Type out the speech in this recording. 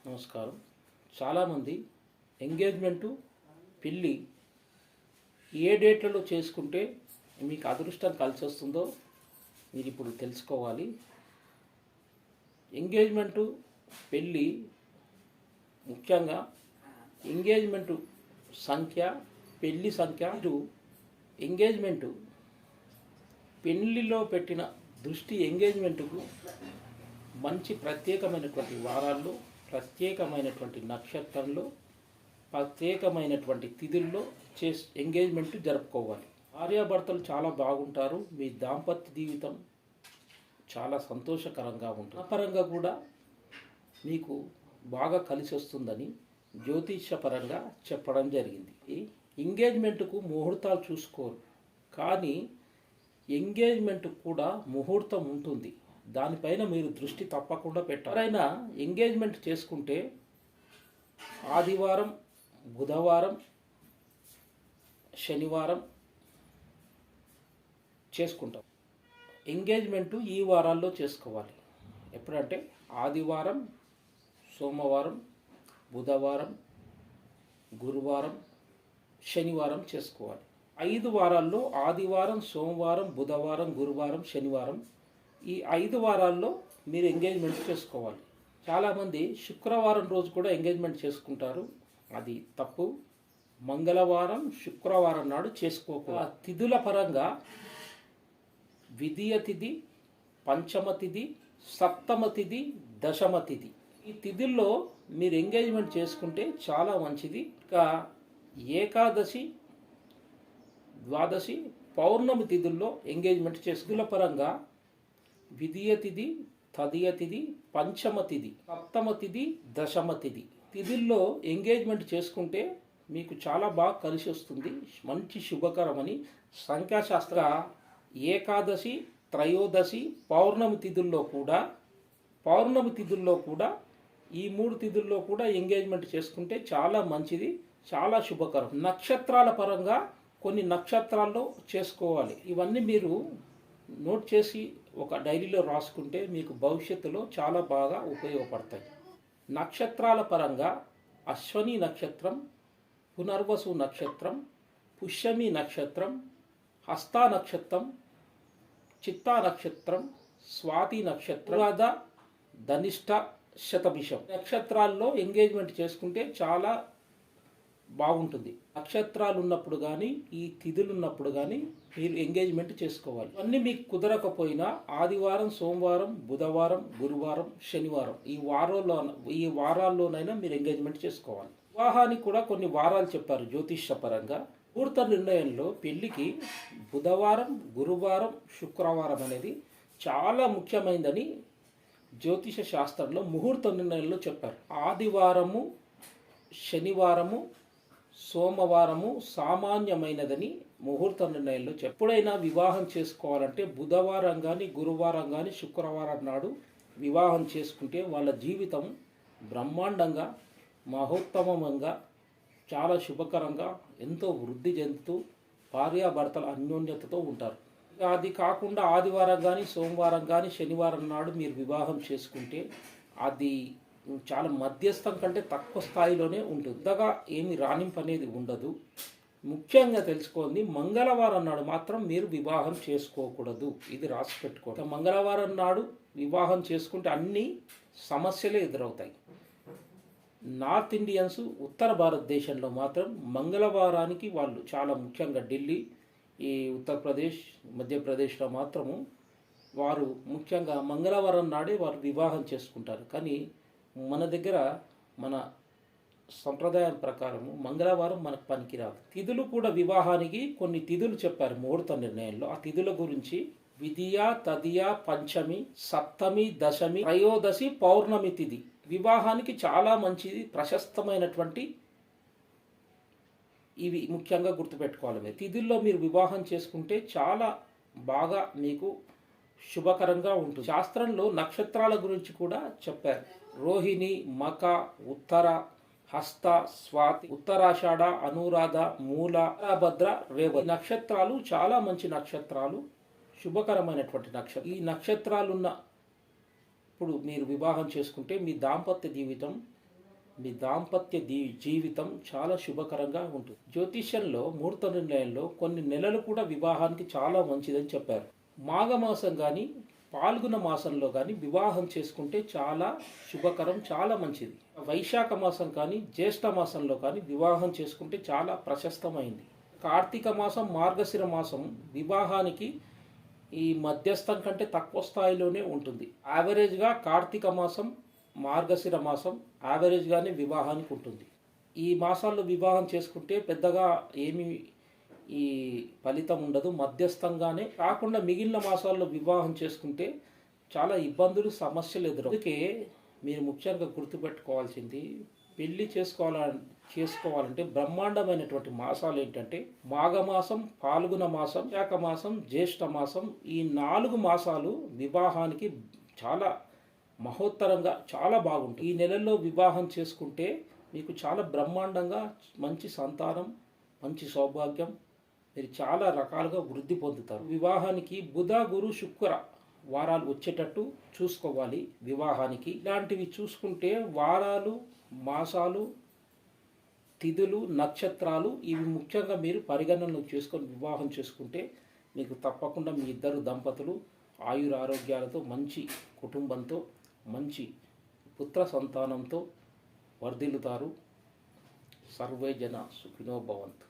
నమస్కారం. చాలామంది ఎంగేజ్మెంటు పెళ్ళి ఏ డేట్లలో చేసుకుంటే మీకు అదృష్టం కలిసి వస్తుందో మీరు ఇప్పుడు తెలుసుకోవాలి. ఎంగేజ్మెంటు పెళ్ళి ముఖ్యంగా ఎంగేజ్మెంటు సంఖ్య, పెళ్ళి సంఖ్య, ఎంగేజ్మెంటు పెళ్ళిలో పెట్టిన దృష్టి ఎంగేజ్మెంటుకు మంచి ప్రత్యేకమైనటువంటి వారాల్లో, ప్రత్యేకమైనటువంటి నక్షత్రంలో, ప్రత్యేకమైనటువంటి తిథుల్లో ఎంగేజ్మెంట్ జరుపుకోవాలి. భార్యాభర్తలు చాలా బాగుంటారు. మీ దాంపత్య జీవితం చాలా సంతోషకరంగా ఉంటుంది. పరంగా కూడా మీకు బాగా కలిసి వస్తుందని జ్యోతిష్యపరంగా చెప్పడం జరిగింది. ఎంగేజ్మెంట్కు ముహూర్తాలు చూసుకోరు, కానీ ఎంగేజ్మెంట్ కూడా ముహూర్తం ఉంటుంది. దానిపైన మీరు దృష్టి తప్పకుండా పెట్టాలి. ఎవరైనా ఎంగేజ్మెంట్ చేసుకుంటే ఆదివారం, బుధవారం, శనివారం చేసుకుంటాం. ఎంగేజ్మెంటు ఈ వారాల్లో చేసుకోవాలి. ఎప్పుడంటే ఆదివారం, సోమవారం, బుధవారం, గురువారం, శనివారం చేసుకోవాలి. 5 వారాల్లో ఆదివారం, సోమవారం, బుధవారం, గురువారం, శనివారం, ఈ 5 వారాల్లో మీరు ఎంగేజ్మెంట్ చేసుకోవాలి. చాలామంది శుక్రవారం రోజు కూడా ఎంగేజ్మెంట్ చేసుకుంటారు. అది తప్పు. మంగళవారం, శుక్రవారం నాడు చేసుకోకూడదు. తిథుల పరంగా విధియ తిథి, పంచమ తిథి, సప్తమ తిథి, దశమ తిథి, ఈ తిథుల్లో మీరు ఎంగేజ్మెంట్ చేసుకుంటే చాలా మంచిది. ఇంకా ఏకాదశి, ద్వాదశి, పౌర్ణమి తిథుల్లో ఎంగేజ్మెంట్ చేసుకుల పరంగా విధియ తిథి, తదియ తిథి, పంచమ తిథి, సప్తమ తిథి, దశమ తిథి తిథుల్లో ఎంగేజ్మెంట్ చేసుకుంటే మీకు చాలా బాగా కలిసి వస్తుంది. మంచి శుభకరమని సంఖ్యాశాస్త్ర ఏకాదశి, త్రయోదశి, పౌర్ణమి తిథుల్లో కూడా ఈ 3 తిథుల్లో కూడా ఎంగేజ్మెంట్ చేసుకుంటే చాలా మంచిది, చాలా శుభకరం. నక్షత్రాల పరంగా కొన్ని నక్షత్రాల్లో చేసుకోవాలి. ఇవన్నీ మీరు నోట్ చేసి ఒక డైరీలో రాసుకుంటే మీకు భవిష్యత్తులో చాలా బాగా ఉపయోగపడతాయి. నక్షత్రాల పరంగా అశ్వని నక్షత్రం, పునర్వసు నక్షత్రం, పుష్యమి నక్షత్రం, హస్త నక్షత్రం, చిత్తా నక్షత్రం, స్వాతి నక్షత్రం, ధనిష్ట, శతభిషం నక్షత్రాల్లో ఎంగేజ్మెంట్ చేసుకుంటే చాలా బాగుంటుంది. నక్షత్రాలు ఉన్నప్పుడు కానీ, ఈ తిథులు ఉన్నప్పుడు కానీ మీరు ఎంగేజ్మెంట్ చేసుకోవాలి. అన్నీ మీకు కుదరకపోయినా ఆదివారం, సోమవారం, బుధవారం, గురువారం, శనివారం ఈ వారాల్లోనైనా మీరు ఎంగేజ్మెంట్ చేసుకోవాలి. వివాహానికి కూడా కొన్ని వారాలు చెప్పారు జ్యోతిష్యపరంగా. ముహూర్త నిర్ణయంలో పెళ్లికి బుధవారం, గురువారం, శుక్రవారం అనేది చాలా ముఖ్యమైనదని జ్యోతిష శాస్త్రంలో ముహూర్త నిర్ణయంలో చెప్పారు. ఆదివారము, శనివారము, సోమవారము సామాన్యమైనదని ముహూర్త నిర్ణయంలో ఎప్పుడైనా వివాహం చేసుకోవాలంటే బుధవారం కానీ, గురువారం కానీ, శుక్రవారం నాడు వివాహం చేసుకుంటే వాళ్ళ జీవితం బ్రహ్మాండంగా, మహోత్తమంగా, చాలా శుభకరంగా, ఎంతో వృద్ధి చెందుతూ భార్యాభర్తల అన్యోన్యతతో ఉంటారు. అది కాకుండా ఆదివారం కానీ, సోమవారం కానీ, శనివారం నాడు మీరు వివాహం చేసుకుంటే అది చాలా మధ్యస్థం కంటే తక్కువ స్థాయిలోనే ఉంటుంది. ఇంతగా ఏమి రాణింపు అనేది ఉండదు. ముఖ్యంగా తెలుసుకోండి, మంగళవారం నాడు మాత్రం మీరు వివాహం చేసుకోకూడదు. ఇది రాసి పెట్టుకోండి. మంగళవారం నాడు వివాహం చేసుకుంటే అన్ని సమస్యలే ఎదురవుతాయి. నార్త్ ఇండియన్స్, ఉత్తర భారతదేశంలో మాత్రం మంగళవారానికి వాళ్ళు చాలా ముఖ్యంగా ఢిల్లీ, ఈ ఉత్తరప్రదేశ్, మధ్యప్రదేశ్లో మాత్రము వారు ముఖ్యంగా మంగళవారం నాడే వారు వివాహం చేసుకుంటారు. కానీ మన దగ్గర మన సంప్రదాయం ప్రకారము మంగళవారం మనకు పనికిరాదు. తిథులు కూడా వివాహానికి కొన్ని తిథులు చెప్పారు ముహూర్త నిర్ణయంలో. ఆ తిథుల గురించి విధియ, తదియ, పంచమి, సప్తమి, దశమి, త్రయోదశి, పౌర్ణమి తిథి వివాహానికి చాలా మంచిది, ప్రశస్తమైనటువంటి ఇవి ముఖ్యంగా గుర్తుపెట్టుకోవాలి. మీరు తిథుల్లో మీరు వివాహం చేసుకుంటే చాలా బాగా మీకు శుభకరంగా ఉంటుంది. శాస్త్రంలో నక్షత్రాల గురించి కూడా చెప్పారు. రోహిణి, మక, ఉత్తర, హస్త, స్వాతి, ఉత్తరాషాఢ, అనురాధ, మూల, భద్ర, రేవతి నక్షత్రాలు చాలా మంచి నక్షత్రాలు, శుభకరమైనటువంటి నక్షత్రం. ఈ నక్షత్రాలున్న ఇప్పుడు మీరు వివాహం చేసుకుంటే మీ దాంపత్య జీవితం మీ దాంపత్య జీవితం చాలా శుభకరంగా ఉంటుంది. జ్యోతిష్యంలో ముహూర్త నిర్ణయంలో కొన్ని నెలలు కూడా వివాహానికి చాలా మంచిదని చెప్పారు. మాఘమాసం కానీ పాల్గొన మాసంలో కానీ వివాహం చేసుకుంటే చాలా శుభకరం, చాలా మంచిది. వైశాఖ మాసం కానీ జ్యేష్ఠ మాసంలో కానీ వివాహం చేసుకుంటే చాలా ప్రశస్తమైంది. కార్తీక మాసం మార్గశిర మాసం వివాహానికి ఈ మధ్యస్థం కంటే తక్కువ స్థాయిలోనే ఉంటుంది. యావరేజ్గా కార్తీక మాసం మార్గశిర మాసం యావరేజ్గానే వివాహానికి ఉంటుంది. ఈ మాసాల్లో వివాహం చేసుకుంటే పెద్దగా ఏమీ ఈ ఫలితం ఉండదు, మధ్యస్థంగానే కాకుండా మిగిలిన మాసాల్లో వివాహం చేసుకుంటే చాలా ఇబ్బందులు, సమస్యలు ఎదురు. అందుకే మీరు ముఖ్యంగా గుర్తుపెట్టుకోవాల్సింది, పెళ్లి చేసుకోవాలంటే బ్రహ్మాండమైనటువంటి మాసాలు ఏంటంటే మాఘమాసం, పాల్గొన మాసం, శాఖ మాసం, జ్యేష్ఠ మాసం. ఈ 4 మాసాలు వివాహానికి చాలా మహోత్తరంగా చాలా బాగుంటుంది. ఈ నెలల్లో వివాహం చేసుకుంటే మీకు చాలా బ్రహ్మాండంగా మంచి సంతానం, మంచి సౌభాగ్యం, మీరు చాలా రకాలుగా వృద్ధి పొందుతారు. వివాహానికి బుధ, గురు, శుక్ర వారాలు వచ్చేటట్టు చూసుకోవాలి. వివాహానికి ఇలాంటివి చూసుకుంటే వారాలు, మాసాలు, తిథులు, నక్షత్రాలు ఇవి ముఖ్యంగా మీరు పరిగణనలో చేసుకొని వివాహం చేసుకుంటే మీకు తప్పకుండా మీ ఇద్దరు దంపతులు ఆయురారోగ్యాలతో, మంచి కుటుంబంతో, మంచి పుత్ర సంతానంతో వర్ధిల్లుతారు. సర్వే జన సుఖినో భవంతు.